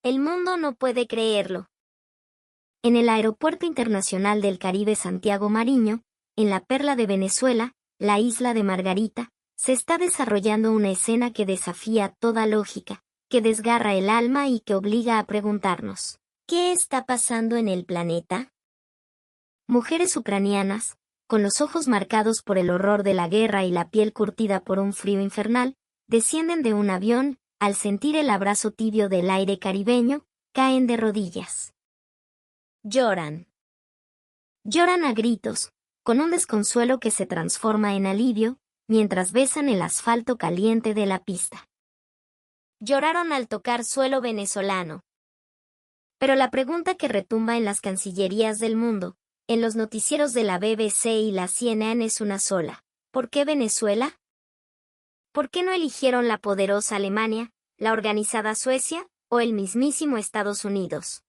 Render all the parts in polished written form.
El mundo no puede creerlo. En el Aeropuerto Internacional del Caribe Santiago Mariño, en la perla de Venezuela, la isla de Margarita, se está desarrollando una escena que desafía toda lógica, que desgarra el alma y que obliga a preguntarnos, ¿qué está pasando en el planeta? Mujeres ucranianas, con los ojos marcados por el horror de la guerra y la piel curtida por un frío infernal, descienden de un avión, al sentir el abrazo tibio del aire caribeño, caen de rodillas. Lloran. Lloran a gritos, con un desconsuelo que se transforma en alivio, mientras besan el asfalto caliente de la pista. Lloraron al tocar suelo venezolano. Pero la pregunta que retumba en las cancillerías del mundo, en los noticieros de la BBC y la CNN es una sola. ¿Por qué Venezuela? ¿Por qué no eligieron la poderosa Alemania, la organizada Suecia o el mismísimo Estados Unidos?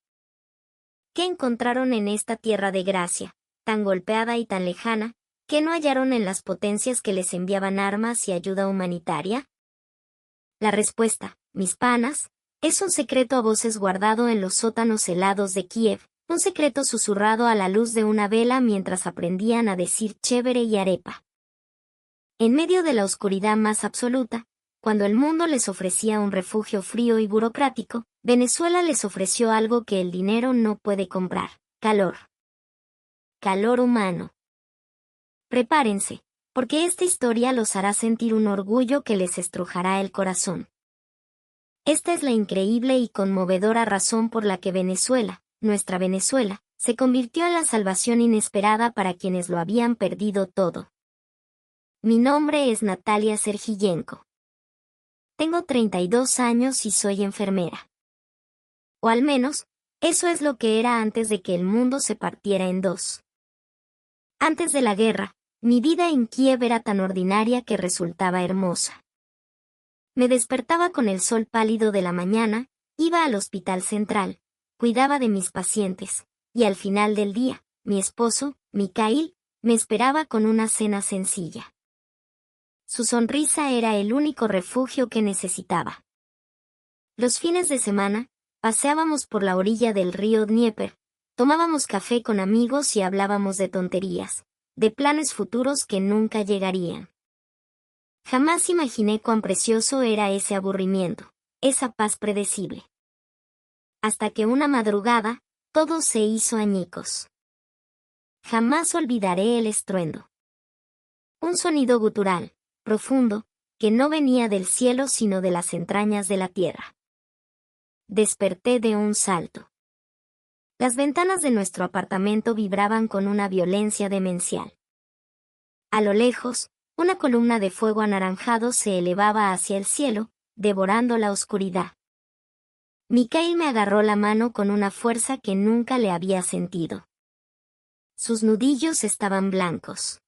¿Qué encontraron en esta tierra de gracia, tan golpeada y tan lejana, que no hallaron en las potencias que les enviaban armas y ayuda humanitaria? La respuesta, mis panas, es un secreto a voces guardado en los sótanos helados de Kiev, un secreto susurrado a la luz de una vela mientras aprendían a decir chévere y arepa. En medio de la oscuridad más absoluta, cuando el mundo les ofrecía un refugio frío y burocrático, Venezuela les ofreció algo que el dinero no puede comprar: calor. Calor humano. Prepárense, porque esta historia los hará sentir un orgullo que les estrujará el corazón. Esta es la increíble y conmovedora razón por la que Venezuela, nuestra Venezuela, se convirtió en la salvación inesperada para quienes lo habían perdido todo. Mi nombre es Natalia Sergillenko. Tengo 32 años y soy enfermera. O al menos, eso es lo que era antes de que el mundo se partiera en dos. Antes de la guerra, mi vida en Kiev era tan ordinaria que resultaba hermosa. Me despertaba con el sol pálido de la mañana, iba al hospital central, cuidaba de mis pacientes, y al final del día, mi esposo, Mikhail, me esperaba con una cena sencilla. Su sonrisa era el único refugio que necesitaba. Los fines de semana, paseábamos por la orilla del río Dnieper, tomábamos café con amigos y hablábamos de tonterías, de planes futuros que nunca llegarían. Jamás imaginé cuán precioso era ese aburrimiento, esa paz predecible. Hasta que una madrugada, todo se hizo añicos. Jamás olvidaré el estruendo. Un sonido gutural, profundo, que no venía del cielo sino de las entrañas de la tierra. Desperté de un salto. Las ventanas de nuestro apartamento vibraban con una violencia demencial. A lo lejos, una columna de fuego anaranjado se elevaba hacia el cielo, devorando la oscuridad. Mikhail me agarró la mano con una fuerza que nunca le había sentido. Sus nudillos estaban blancos.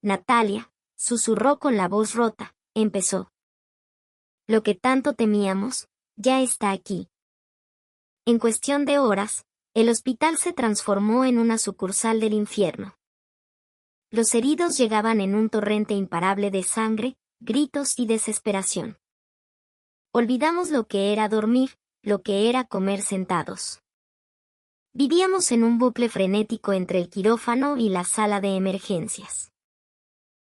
Natalia, susurró con la voz rota, empezó. Lo que tanto temíamos, ya está aquí. En cuestión de horas, el hospital se transformó en una sucursal del infierno. Los heridos llegaban en un torrente imparable de sangre, gritos y desesperación. Olvidamos lo que era dormir, lo que era comer sentados. Vivíamos en un bucle frenético entre el quirófano y la sala de emergencias.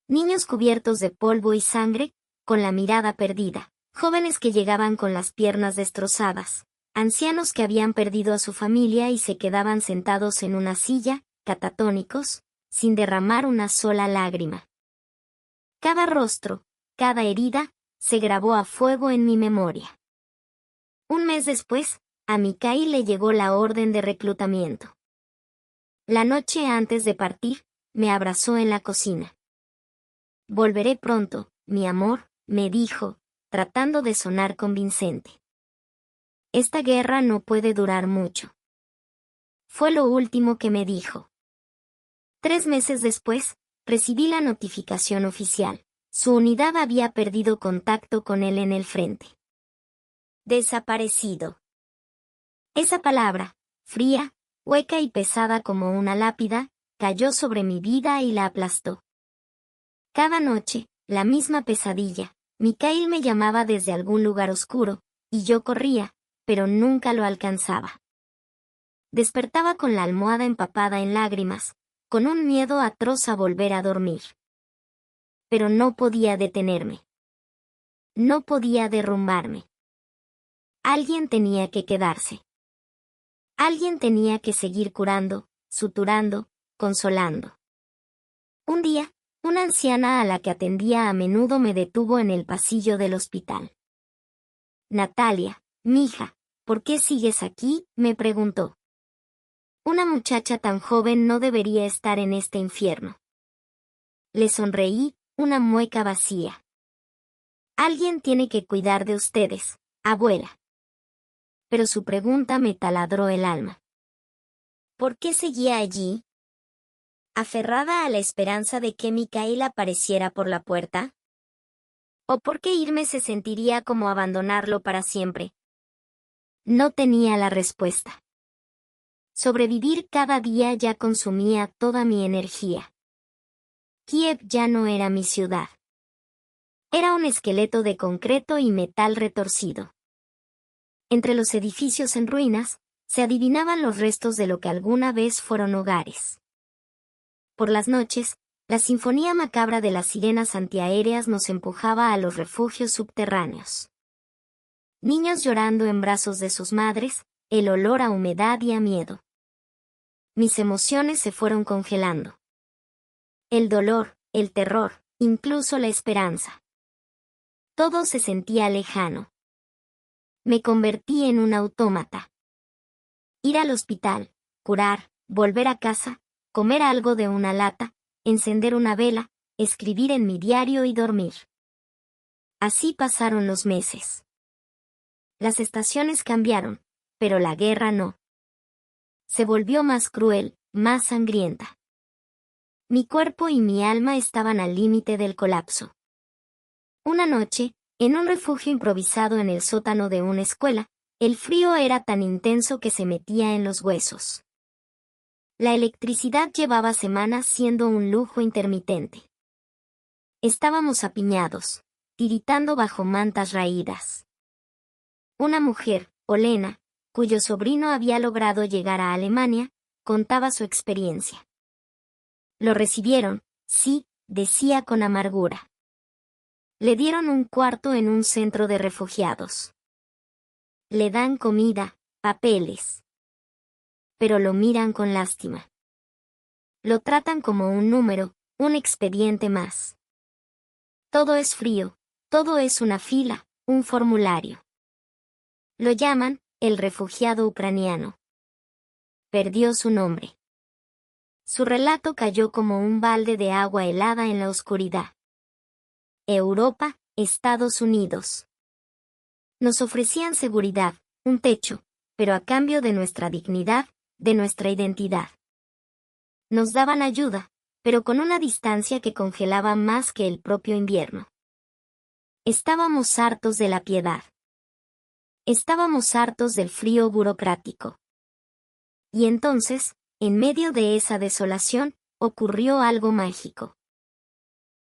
Niños cubiertos de polvo y sangre, con la mirada perdida, jóvenes que llegaban con las piernas destrozadas, ancianos que habían perdido a su familia y se quedaban sentados en una silla, catatónicos, sin derramar una sola lágrima. Cada rostro, cada herida, se grabó a fuego en mi memoria. Un mes después, a Mikhail le llegó la orden de reclutamiento. La noche antes de partir, me abrazó en la cocina. Volveré pronto, mi amor, me dijo, tratando de sonar convincente. Esta guerra no puede durar mucho. Fue lo último que me dijo. 3 meses después, recibí la notificación oficial. Su unidad había perdido contacto con él en el frente. Desaparecido. Esa palabra, fría, hueca y pesada como una lápida, cayó sobre mi vida y la aplastó. Cada noche, la misma pesadilla. Mikhail me llamaba desde algún lugar oscuro, y yo corría, pero nunca lo alcanzaba. Despertaba con la almohada empapada en lágrimas, con un miedo atroz a volver a dormir. Pero no podía detenerme. No podía derrumbarme. Alguien tenía que quedarse. Alguien tenía que seguir curando, suturando, consolando. Un día, una anciana a la que atendía a menudo me detuvo en el pasillo del hospital. Natalia, mija, ¿por qué sigues aquí?, me preguntó. Una muchacha tan joven no debería estar en este infierno. Le sonreí, una mueca vacía. Alguien tiene que cuidar de ustedes, abuela. Pero su pregunta me taladró el alma. ¿Por qué seguía allí? ¿Aferrada a la esperanza de que Micaela apareciera por la puerta? ¿O por qué irme se sentiría como abandonarlo para siempre? No tenía la respuesta. Sobrevivir cada día ya consumía toda mi energía. Kiev ya no era mi ciudad. Era un esqueleto de concreto y metal retorcido. Entre los edificios en ruinas, se adivinaban los restos de lo que alguna vez fueron hogares. Por las noches, la sinfonía macabra de las sirenas antiaéreas nos empujaba a los refugios subterráneos. Niños llorando en brazos de sus madres, el olor a humedad y a miedo. Mis emociones se fueron congelando. El dolor, el terror, incluso la esperanza. Todo se sentía lejano. Me convertí en un autómata. Ir al hospital, curar, volver a casa, comer algo de una lata, encender una vela, escribir en mi diario y dormir. Así pasaron los meses. Las estaciones cambiaron, pero la guerra no. Se volvió más cruel, más sangrienta. Mi cuerpo y mi alma estaban al límite del colapso. Una noche, en un refugio improvisado en el sótano de una escuela, el frío era tan intenso que se metía en los huesos. La electricidad llevaba semanas siendo un lujo intermitente. Estábamos apiñados, tiritando bajo mantas raídas. Una mujer, Olena, cuyo sobrino había logrado llegar a Alemania, contaba su experiencia. Lo recibieron, sí, decía con amargura. Le dieron un cuarto en un centro de refugiados. Le dan comida, papeles. Pero lo miran con lástima. Lo tratan como un número, un expediente más. Todo es frío, todo es una fila, un formulario. Lo llaman, el refugiado ucraniano. Perdió su nombre. Su relato cayó como un balde de agua helada en la oscuridad. Europa, Estados Unidos. Nos ofrecían seguridad, un techo, pero a cambio de nuestra dignidad, de nuestra identidad. Nos daban ayuda, pero con una distancia que congelaba más que el propio invierno. Estábamos hartos de la piedad. Estábamos hartos del frío burocrático. Y entonces, en medio de esa desolación, ocurrió algo mágico.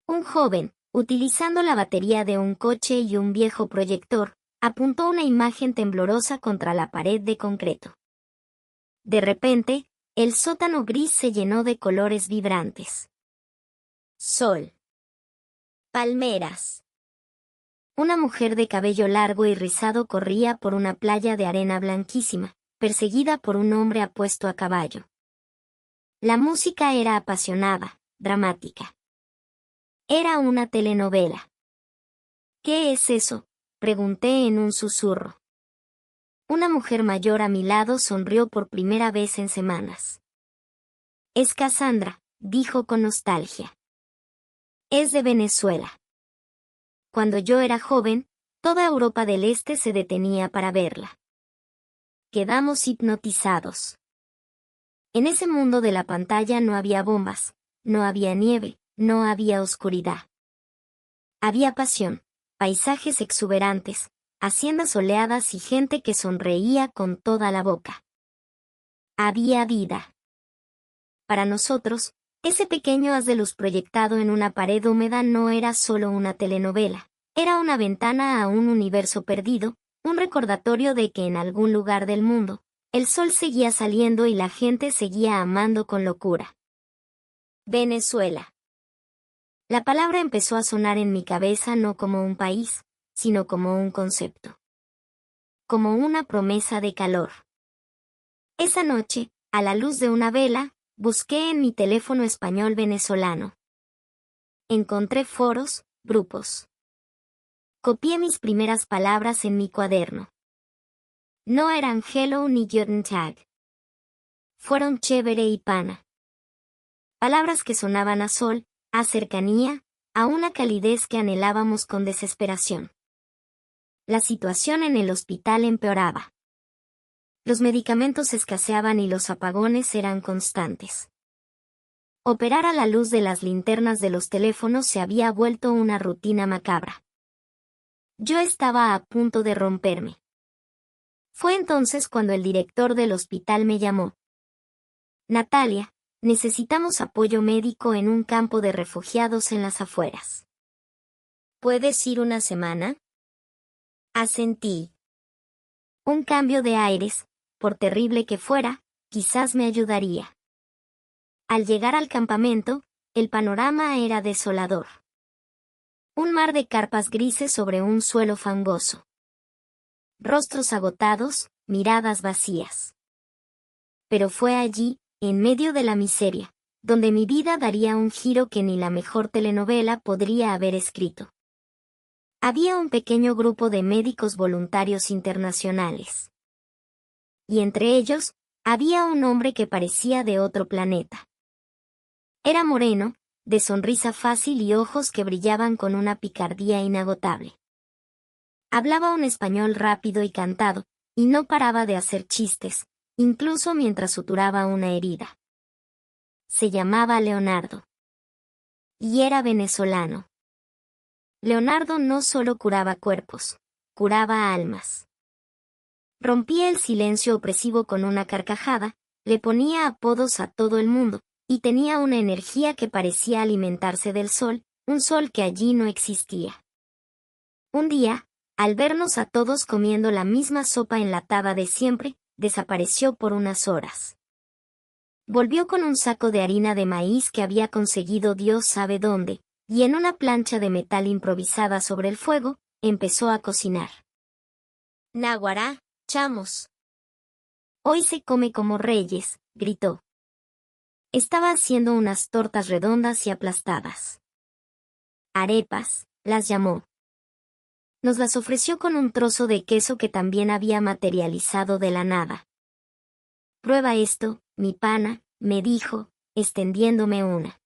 Un joven, utilizando la batería de un coche y un viejo proyector, apuntó una imagen temblorosa contra la pared de concreto. De repente, el sótano gris se llenó de colores vibrantes. Sol. Palmeras. Una mujer de cabello largo y rizado corría por una playa de arena blanquísima, perseguida por un hombre apuesto a caballo. La música era apasionada, dramática. Era una telenovela. ¿Qué es eso?, pregunté en un susurro. Una mujer mayor a mi lado sonrió por primera vez en semanas. Es Cassandra, dijo con nostalgia. Es de Venezuela. Cuando yo era joven, toda Europa del Este se detenía para verla. Quedamos hipnotizados. En ese mundo de la pantalla no había bombas, no había nieve, no había oscuridad. Había pasión, paisajes exuberantes, haciendas soleadas y gente que sonreía con toda la boca. Había vida. Para nosotros, ese pequeño haz de luz proyectado en una pared húmeda no era solo una telenovela, era una ventana a un universo perdido, Un recordatorio de que en algún lugar del mundo, el sol seguía saliendo y la gente seguía amando con locura. Venezuela. La palabra empezó a sonar en mi cabeza no como un país, sino como un concepto. Como una promesa de calor. Esa noche, a la luz de una vela, busqué en mi teléfono español venezolano. Encontré foros, grupos. Copié mis primeras palabras en mi cuaderno. No eran hello ni guten Tag. Fueron chévere y pana. Palabras que sonaban a sol, a cercanía, a una calidez que anhelábamos con desesperación. La situación en el hospital empeoraba. Los medicamentos escaseaban y los apagones eran constantes. Operar a la luz de las linternas de los teléfonos se había vuelto una rutina macabra. Yo estaba a punto de romperme. Fue entonces cuando el director del hospital me llamó. Natalia, necesitamos apoyo médico en un campo de refugiados en las afueras. ¿Puedes ir una semana? Asentí. Un cambio de aires, por terrible que fuera, quizás me ayudaría. Al llegar al campamento, el panorama era desolador. Un mar de carpas grises sobre un suelo fangoso. Rostros agotados, miradas vacías. Pero fue allí, en medio de la miseria, donde mi vida daría un giro que ni la mejor telenovela podría haber escrito. Había un pequeño grupo de médicos voluntarios internacionales. Y entre ellos, había un hombre que parecía de otro planeta. Era moreno, de sonrisa fácil y ojos que brillaban con una picardía inagotable. Hablaba un español rápido y cantado, y no paraba de hacer chistes, incluso mientras suturaba una herida. Se llamaba Leonardo. Y era venezolano. Leonardo no solo curaba cuerpos, curaba almas. Rompía el silencio opresivo con una carcajada, le ponía apodos a todo el mundo, y tenía una energía que parecía alimentarse del sol, un sol que allí no existía. Un día, al vernos a todos comiendo la misma sopa enlatada de siempre, desapareció por unas horas. Volvió con un saco de harina de maíz que había conseguido Dios sabe dónde, y en una plancha de metal improvisada sobre el fuego, empezó a cocinar. Náguara, chamos. Hoy se come como reyes, gritó. Estaba haciendo unas tortas redondas y aplastadas. Arepas, las llamó. Nos las ofreció con un trozo de queso que también había materializado de la nada. Prueba esto, mi pana, me dijo, extendiéndome una.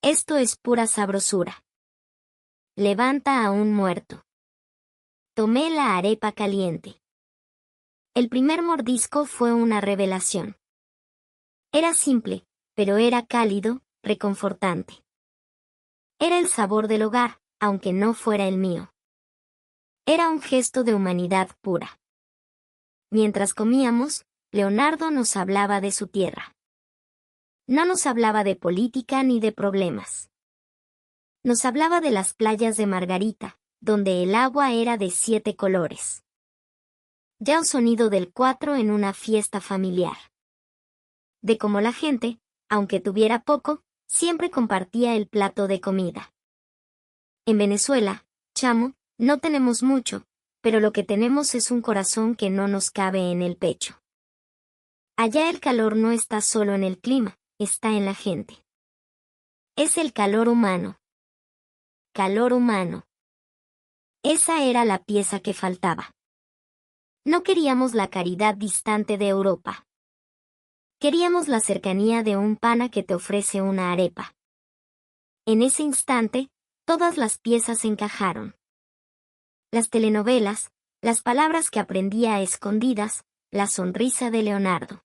Esto es pura sabrosura. Levanta a un muerto. Tomé la arepa caliente. El primer mordisco fue una revelación. Era simple, pero era cálido, reconfortante. Era el sabor del hogar, aunque no fuera el mío. Era un gesto de humanidad pura. Mientras comíamos, Leonardo nos hablaba de su tierra. No nos hablaba de política ni de problemas. Nos hablaba de las playas de Margarita, donde el agua era de 7 colores. Ya un sonido del 4 en una fiesta familiar. De cómo la gente, aunque tuviera poco, siempre compartía el plato de comida. En Venezuela, chamo, no tenemos mucho, pero lo que tenemos es un corazón que no nos cabe en el pecho. Allá el calor no está solo en el clima, está en la gente. Es el calor humano. Calor humano. Esa era la pieza que faltaba. No queríamos la caridad distante de Europa. Queríamos la cercanía de un pana que te ofrece una arepa. En ese instante, todas las piezas encajaron. Las telenovelas, las palabras que aprendía a escondidas, la sonrisa de Leonardo.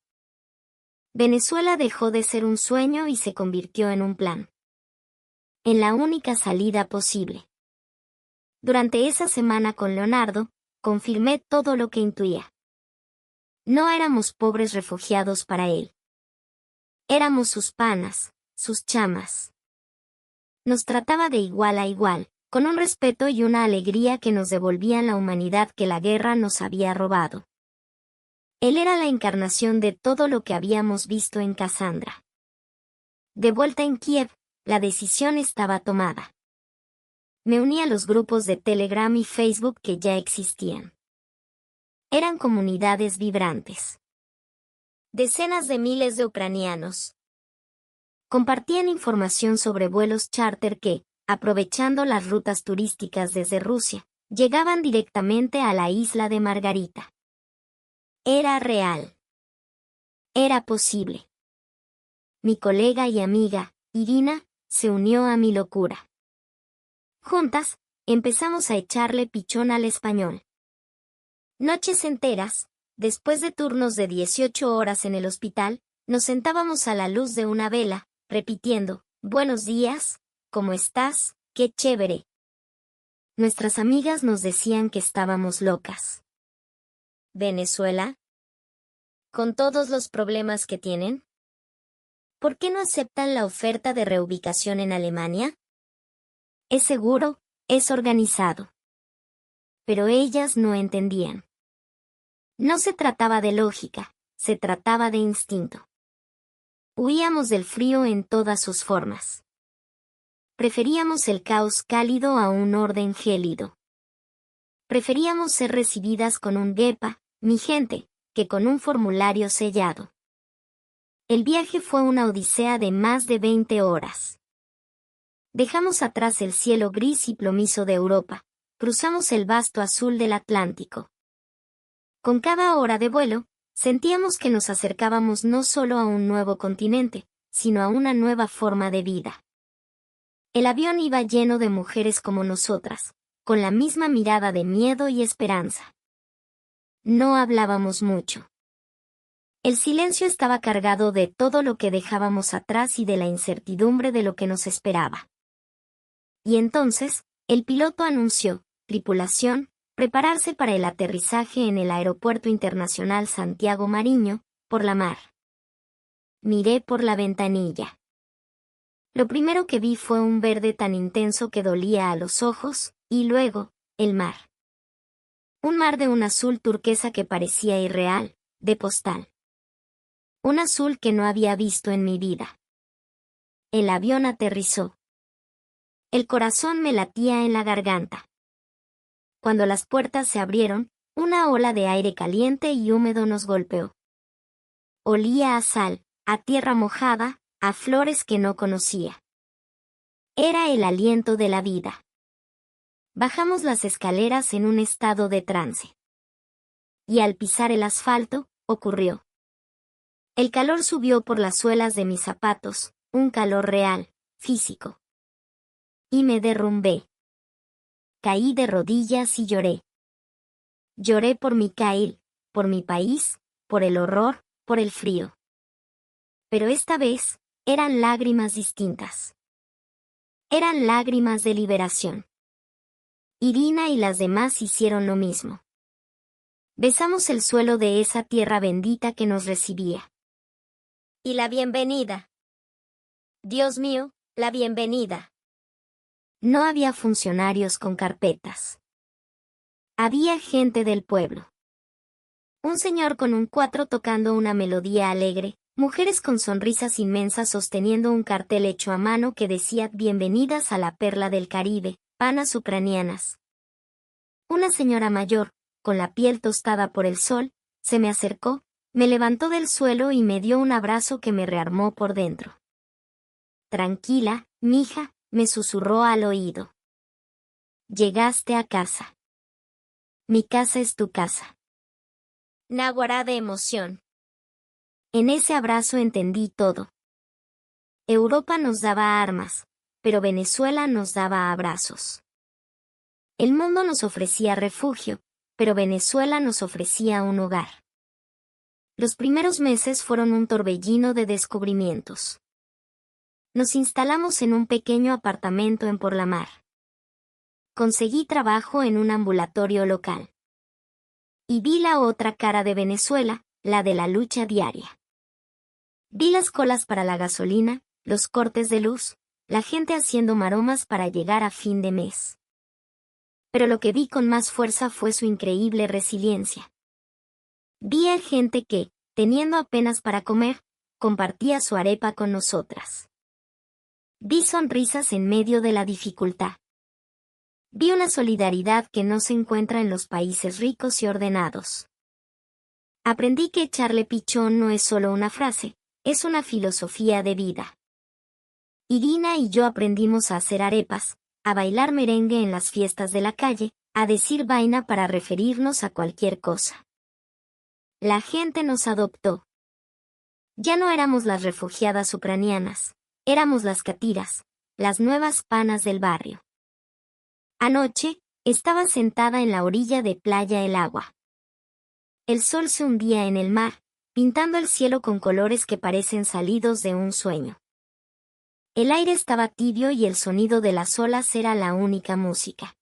Venezuela dejó de ser un sueño y se convirtió en un plan. En la única salida posible. Durante esa semana con Leonardo, confirmé todo lo que intuía. No éramos pobres refugiados para él. Éramos sus panas, sus chamas. Nos trataba de igual a igual, con un respeto y una alegría que nos devolvían la humanidad que la guerra nos había robado. Él era la encarnación de todo lo que habíamos visto en Cassandra. De vuelta en Kiev, la decisión estaba tomada. Me uní a los grupos de Telegram y Facebook que ya existían. Eran comunidades vibrantes. Decenas de miles de ucranianos compartían información sobre vuelos charter que, aprovechando las rutas turísticas desde Rusia, llegaban directamente a la isla de Margarita. Era real. Era posible. Mi colega y amiga, Irina, se unió a mi locura. Juntas, empezamos a echarle pichón al español. Noches enteras, después de turnos de 18 horas en el hospital, nos sentábamos a la luz de una vela, repitiendo, «Buenos días, ¿cómo estás? ¡Qué chévere!». Nuestras amigas nos decían que estábamos locas. ¿Venezuela? ¿Con todos los problemas que tienen? ¿Por qué no aceptan la oferta de reubicación en Alemania? Es seguro, es organizado. Pero ellas no entendían. No se trataba de lógica, se trataba de instinto. Huíamos del frío en todas sus formas. Preferíamos el caos cálido a un orden gélido. Preferíamos ser recibidas con un «Gepa, mi gente», que con un formulario sellado. El viaje fue una odisea de más de 20 horas. Dejamos atrás el cielo gris y plomizo de Europa, cruzamos el vasto azul del Atlántico. Con cada hora de vuelo, sentíamos que nos acercábamos no solo a un nuevo continente, sino a una nueva forma de vida. El avión iba lleno de mujeres como nosotras, con la misma mirada de miedo y esperanza. No hablábamos mucho. El silencio estaba cargado de todo lo que dejábamos atrás y de la incertidumbre de lo que nos esperaba. Y entonces, el piloto anunció, tripulación, prepararse para el aterrizaje en el Aeropuerto Internacional Santiago Mariño, por la mar. Miré por la ventanilla. Lo primero que vi fue un verde tan intenso que dolía a los ojos, y luego, el mar. Un mar de un azul turquesa que parecía irreal, de postal. Un azul que no había visto en mi vida. El avión aterrizó. El corazón me latía en la garganta. Cuando las puertas se abrieron, una ola de aire caliente y húmedo nos golpeó. Olía a sal, a tierra mojada, a flores que no conocía. Era el aliento de la vida. Bajamos las escaleras en un estado de trance. Y al pisar el asfalto, ocurrió. El calor subió por las suelas de mis zapatos, un calor real, físico. Y me derrumbé. Caí de rodillas y lloré. Lloré por Mikhail, por mi país, por el horror, por el frío. Pero esta vez, eran lágrimas distintas. Eran lágrimas de liberación. Irina y las demás hicieron lo mismo. Besamos el suelo de esa tierra bendita que nos recibía. Y la bienvenida. Dios mío, la bienvenida. No había funcionarios con carpetas. Había gente del pueblo. Un señor con un cuatro tocando una melodía alegre, mujeres con sonrisas inmensas sosteniendo un cartel hecho a mano que decía «Bienvenidas a la perla del Caribe, panas ucranianas». Una señora mayor, con la piel tostada por el sol, se me acercó, me levantó del suelo y me dio un abrazo que me rearmó por dentro. «Tranquila, mija», me susurró al oído. «Llegaste a casa. Mi casa es tu casa». Náguara de emoción. En ese abrazo entendí todo. Europa nos daba armas, pero Venezuela nos daba abrazos. El mundo nos ofrecía refugio, pero Venezuela nos ofrecía un hogar. Los primeros meses fueron un torbellino de descubrimientos. Nos instalamos en un pequeño apartamento en Por la Mar. Conseguí trabajo en un ambulatorio local. Y vi la otra cara de Venezuela, la de la lucha diaria. Vi las colas para la gasolina, los cortes de luz, la gente haciendo maromas para llegar a fin de mes. Pero lo que vi con más fuerza fue su increíble resiliencia. Vi a gente que, teniendo apenas para comer, compartía su arepa con nosotras. Vi sonrisas en medio de la dificultad. Vi una solidaridad que no se encuentra en los países ricos y ordenados. Aprendí que echarle pichón no es solo una frase, es una filosofía de vida. Irina y yo aprendimos a hacer arepas, a bailar merengue en las fiestas de la calle, a decir vaina para referirnos a cualquier cosa. La gente nos adoptó. Ya no éramos las refugiadas ucranianas, éramos las catiras, las nuevas panas del barrio. Anoche, estaba sentada en la orilla de Playa El Agua. El sol se hundía en el mar, pintando el cielo con colores que parecen salidos de un sueño. El aire estaba tibio y el sonido de las olas era la única música.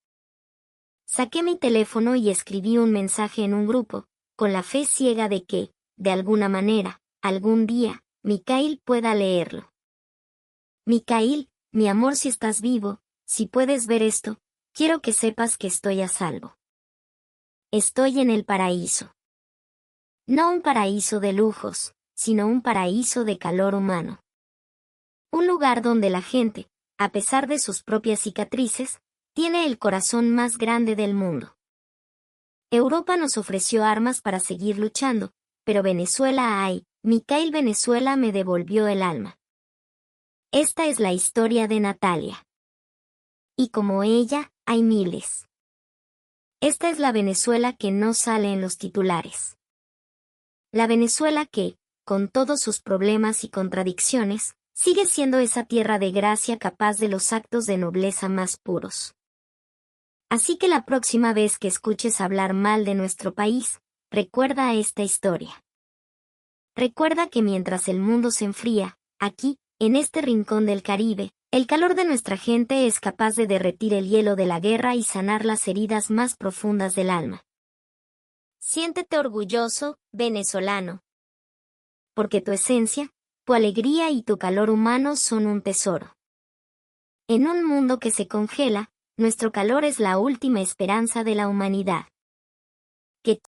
Saqué mi teléfono y escribí un mensaje en un grupo, con la fe ciega de que, de alguna manera, algún día, Mikhail pueda leerlo. Mikhail, mi amor, si estás vivo, si puedes ver esto, quiero que sepas que estoy a salvo. Estoy en el paraíso. No un paraíso de lujos, sino un paraíso de calor humano. Un lugar donde la gente, a pesar de sus propias cicatrices, tiene el corazón más grande del mundo. Europa nos ofreció armas para seguir luchando, pero Venezuela Mikhail Venezuela me devolvió el alma. Esta es la historia de Natalia. Y como ella, hay miles. Esta es la Venezuela que no sale en los titulares. La Venezuela que, con todos sus problemas y contradicciones, sigue siendo esa tierra de gracia capaz de los actos de nobleza más puros. Así que la próxima vez que escuches hablar mal de nuestro país, recuerda esta historia. Recuerda que mientras el mundo se enfría, aquí, en este rincón del Caribe, el calor de nuestra gente es capaz de derretir el hielo de la guerra y sanar las heridas más profundas del alma. Siéntete orgulloso, venezolano. Porque tu esencia, tu alegría y tu calor humano son un tesoro. En un mundo que se congela, nuestro calor es la última esperanza de la humanidad.